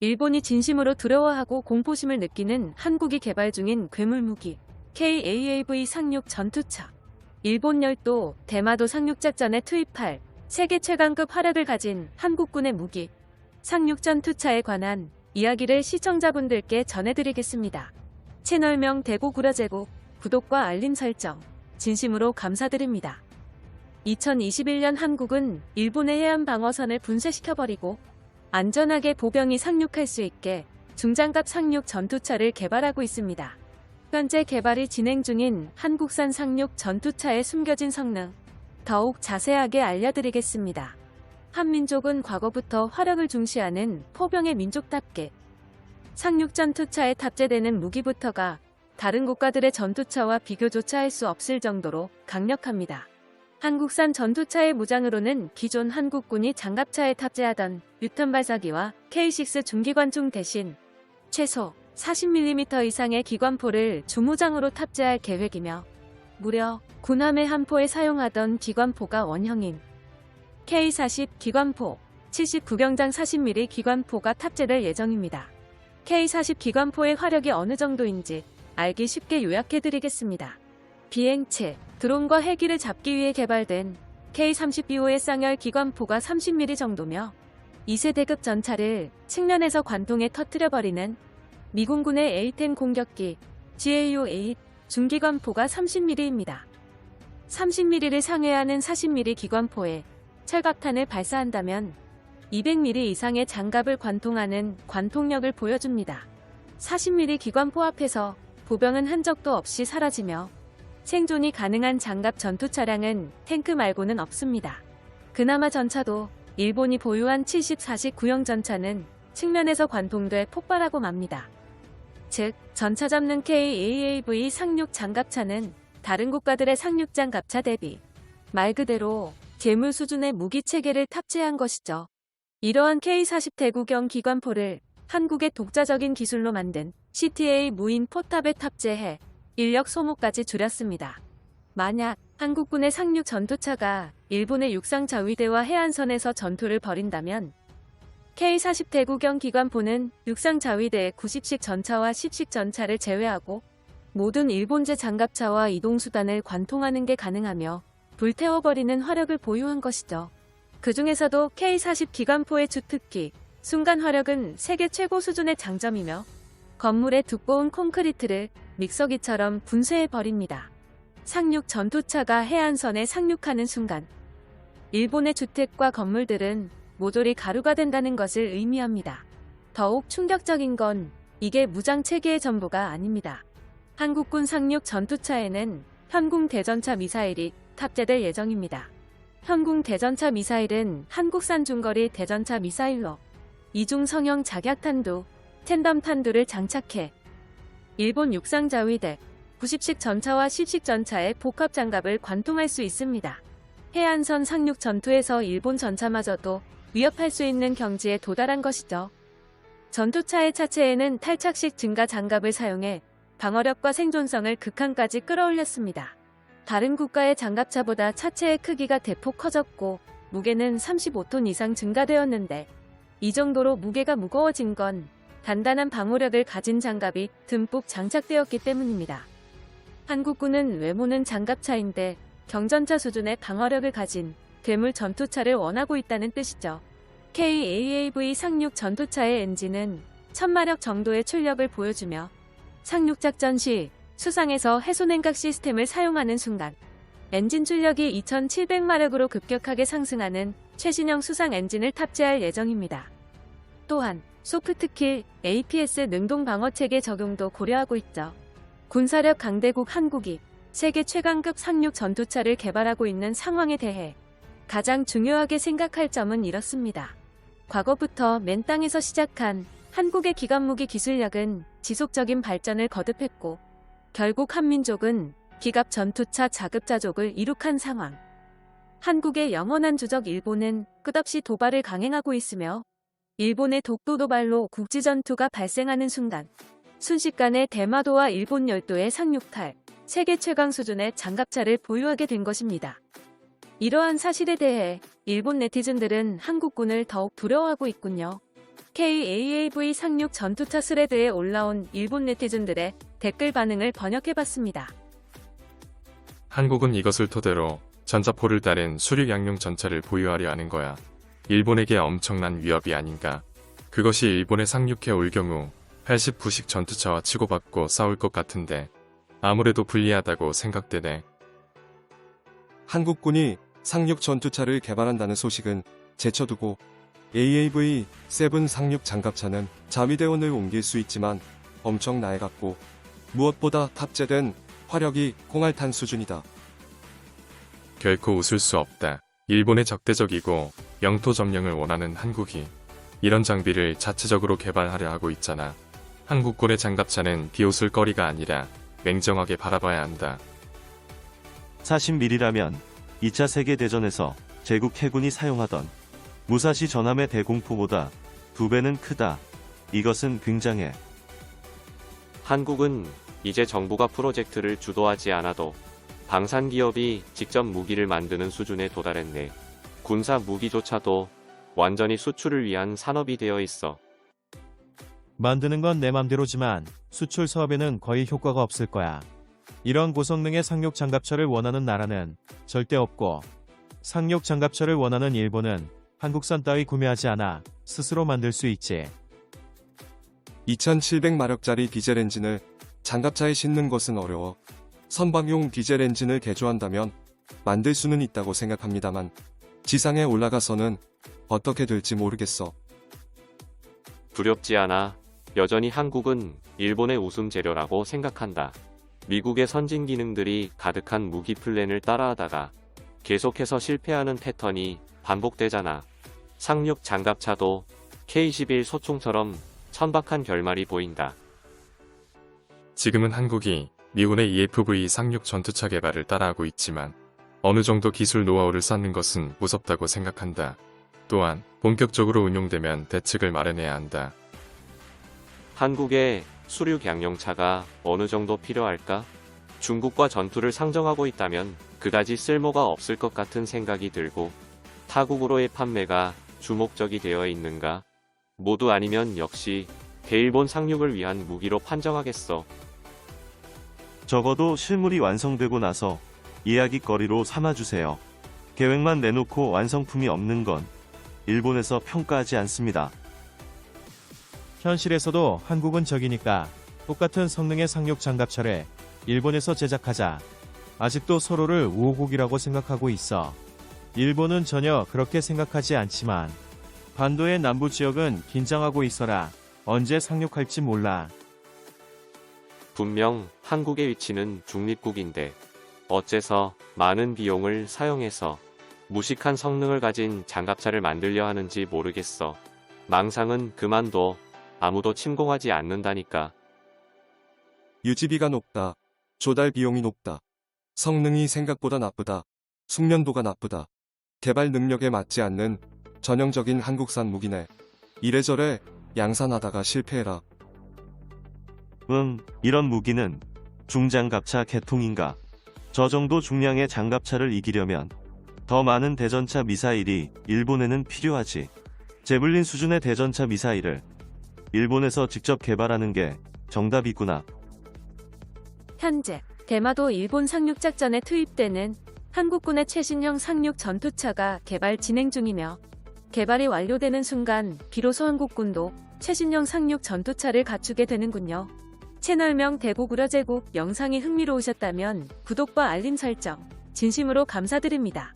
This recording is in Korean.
일본이 진심으로 두려워하고 공포심을 느끼는 한국이 개발 중인 괴물무기 KAAV 상륙 전투차. 일본 열도 대마도 상륙작전에 투입할 세계 최강급 화력을 가진 한국군의 무기 상륙 전투차에 관한 이야기를 시청자분들께 전해드리겠습니다. 채널명 대고구려제국, 구독과 알림 설정 진심으로 감사드립니다. 2021년 한국은 일본의 해안 방어선을 분쇄시켜버리고 안전하게 보병이 상륙할 수 있게 중장갑 상륙 전투차를 개발하고 있습니다. 현재 개발이 진행 중인 한국산 상륙 전투차의 숨겨진 성능 더욱 자세하게 알려드리겠습니다. 한민족은 과거부터 화력을 중시하는 포병의 민족답게 상륙 전투차에 탑재되는 무기부터가 다른 국가들의 전투차와 비교조차 할 수 없을 정도로 강력합니다. 한국산 전투차의 무장으로는 기존 한국군이 장갑차에 탑재하던 뉴턴 발사기와 K6 중기관총 대신 최소 40mm 이상의 기관포를 주무장으로 탑재할 계획이며 무려 군함의 한 포에 사용하던 기관포가 원형인 K40 기관포, 79경장 40mm 기관포가 탑재될 예정입니다. K40 기관포의 화력이 어느 정도인지 알기 쉽게 요약해드리겠습니다. 비행체, 드론과 헬기를 잡기 위해 개발된 K30BO의 쌍열 기관포가 30mm 정도며 2세대급 전차를 측면에서 관통해 터뜨려버리는 미군군의 A-10 공격기 GAU-8 중기관포가 30mm입니다. 30mm를 상회하는 40mm 기관포에 철갑탄을 발사한다면 200mm 이상의 장갑을 관통하는 관통력을 보여줍니다. 40mm 기관포 앞에서 보병은 흔적도 없이 사라지며 생존이 가능한 장갑 전투 차량은 탱크 말고는 없습니다. 그나마 전차도 일본이 보유한 70-40 구형 전차는 측면에서 관통돼 폭발하고 맙니다. 즉, 전차 잡는 KAAV 상륙 장갑차는 다른 국가들의 상륙 장갑차 대비 말 그대로 괴물 수준의 무기 체계를 탑재한 것이죠. 이러한 K40 대구경 기관포를 한국의 독자적인 기술로 만든 CTA 무인 포탑에 탑재해 인력 소모까지 줄였습니다. 만약 한국군의 상륙 전투차가 일본의 육상 자위대와 해안선에서 전투를 벌인다면 K40 대구경 기관포는 육상 자위대의 90식 전차와 10식 전차를 제외하고 모든 일본제 장갑차와 이동수단을 관통하는 게 가능하며 불태워버리는 화력을 보유한 것이죠. 그 중에서도 K40 기관포의 주특기 순간 화력은 세계 최고 수준의 장점이며 건물의 두꺼운 콘크리트를 믹서기처럼 분쇄해버립니다. 상륙 전투차가 해안선에 상륙하는 순간 일본의 주택과 건물들은 모조리 가루가 된다는 것을 의미합니다. 더욱 충격적인 건 이게 무장 체계의 전부가 아닙니다. 한국군 상륙 전투차에는 현궁 대전차 미사일이 탑재될 예정입니다. 현궁 대전차 미사일은 한국산 중거리 대전차 미사일로 이중 성형 작약탄두, 텐덤 탄두를 장착해 일본 육상 자위대 90식 전차와 10식 전차의 복합 장갑을 관통할 수 있습니다. 해안선 상륙 전투에서 일본 전차마저도 위협할 수 있는 경지에 도달한 것이죠. 전투차의 차체에는 탈착식 증가 장갑을 사용해 방어력과 생존성을 극한까지 끌어올렸습니다. 다른 국가의 장갑차보다 차체의 크기가 대폭 커졌고 무게는 35톤 이상 증가되었는데 이 정도로 무게가 무거워진 건 단단한 방호력을 가진 장갑이 듬뿍 장착되었기 때문입니다. 한국군은 외모는 장갑차인데 경전차 수준의 방어력을 가진 괴물 전투차를 원하고 있다는 뜻이죠. KAAV 상륙 전투차의 엔진은 1000마력 정도의 출력을 보여주며 상륙작전 시 수상에서 해수냉각 시스템을 사용하는 순간 엔진 출력이 2700마력으로 급격하게 상승하는 최신형 수상 엔진을 탑재할 예정입니다. 또한 소프트킬 APS 능동 방어체계 적용도 고려하고 있죠. 군사력 강대국 한국이 세계 최강급 상륙 전투차를 개발하고 있는 상황에 대해 가장 중요하게 생각할 점은 이렇습니다. 과거부터 맨 땅에서 시작한 한국의 기갑무기 기술력은 지속적인 발전을 거듭했고 결국 한민족은 기갑 전투차 자급자족을 이룩한 상황. 한국의 영원한 주적 일본은 끝없이 도발을 강행하고 있으며 일본의 독도 도발로 국지전투가 발생하는 순간 순식간에 대마도와 일본 열도에 상륙할 세계 최강 수준의 장갑차를 보유하게 된 것입니다. 이러한 사실에 대해 일본 네티즌들은 한국군을 더욱 두려워하고 있군요. KAAV 상륙 전투차 스레드에 올라온 일본 네티즌들의 댓글 반응을 번역해봤습니다. 한국은 이것을 토대로 전자포를 따른 수륙 양용 전차를 보유하려 하는 거야. 일본에게 엄청난 위협이 아닌가. 그것이 일본에 상륙해 올 경우 89식 전투차와 치고받고 싸울 것 같은데 아무래도 불리하다고 생각되네. 한국군이 상륙 전투차를 개발한다는 소식은 제쳐두고 AAV-7 상륙 장갑차는 자위대원을 옮길 수 있지만 엄청 낡았고 무엇보다 탑재된 화력이 콩알탄 수준이다. 결코 웃을 수 없다. 일본의 적대적이고 영토 점령을 원하는 한국이 이런 장비를 자체적으로 개발하려 하고 있잖아. 한국군의 장갑차는 비웃을 거리가 아니라 냉정하게 바라봐야 한다. 40mm라면 2차 세계대전에서 제국 해군이 사용하던 무사시 전함의 대공포보다 2배는 크다. 이것은 굉장해. 한국은 이제 정부가 프로젝트를 주도하지 않아도 방산기업이 직접 무기를 만드는 수준에 도달했네. 군사 무기조차도 완전히 수출을 위한 산업이 되어 있어. 만드는 건 내 맘대로지만 수출 사업에는 거의 효과가 없을 거야. 이런 고성능의 상륙 장갑차를 원하는 나라는 절대 없고 상륙 장갑차를 원하는 일본은 한국산 따위 구매하지 않아 스스로 만들 수 있지. 2700마력짜리 디젤 엔진을 장갑차에 싣는 것은 어려워. 선박용 디젤 엔진을 개조한다면 만들 수는 있다고 생각합니다만 지상에 올라가서는 어떻게 될지 모르겠어. 두렵지 않아. 여전히 한국은 일본의 우승 재료라고 생각한다. 미국의 선진 기능들이 가득한 무기 플랜을 따라하다가 계속해서 실패하는 패턴이 반복되잖아. 상륙 장갑차도 K-11 소총처럼 천박한 결말이 보인다. 지금은 한국이 미군의 EFV 상륙 전투차 개발을 따라하고 있지만 어느 정도 기술 노하우를 쌓는 것은 무섭다고 생각한다. 또한 본격적으로 운용되면 대책을 마련해야 한다. 한국의 수륙 양용차가 어느 정도 필요할까? 중국과 전투를 상정하고 있다면 그다지 쓸모가 없을 것 같은 생각이 들고 타국으로의 판매가 주목적이 되어 있는가? 모두 아니면 역시 대일본 상륙을 위한 무기로 판정하겠어. 적어도 실물이 완성되고 나서 이야깃거리로 삼아주세요. 계획만 내놓고 완성품이 없는 건 일본에서 평가하지 않습니다. 현실에서도 한국은 적이니까 똑같은 성능의 상륙 장갑차를 일본에서 제작하자. 아직도 서로를 우호국이라고 생각하고 있어. 일본은 전혀 그렇게 생각하지 않지만 반도의 남부 지역은 긴장하고 있어라. 언제 상륙할지 몰라. 분명 한국의 위치는 중립국인데 어째서 많은 비용을 사용해서 무식한 성능을 가진 장갑차를 만들려 하는지 모르겠어. 망상은 그만둬. 아무도 침공하지 않는다니까. 유지비가 높다. 조달 비용이 높다. 성능이 생각보다 나쁘다. 숙련도가 나쁘다. 개발 능력에 맞지 않는 전형적인 한국산 무기네. 이래저래 양산하다가 실패해라. 이런 무기는 중장갑차 계통인가? 저 정도 중량의 장갑차를 이기려면 더 많은 대전차 미사일이 일본에는 필요하지. 제블린 수준의 대전차 미사일을 일본에서 직접 개발하는 게 정답이구나. 현재 대마도 일본 상륙 작전에 투입되는 한국군의 최신형 상륙 전투차가 개발 진행 중이며 개발이 완료되는 순간 비로소 한국군도 최신형 상륙 전투차를 갖추게 되는군요. 채널명 대구구려제국 영상이 흥미로우셨다면 구독과 알림 설정 진심으로 감사드립니다.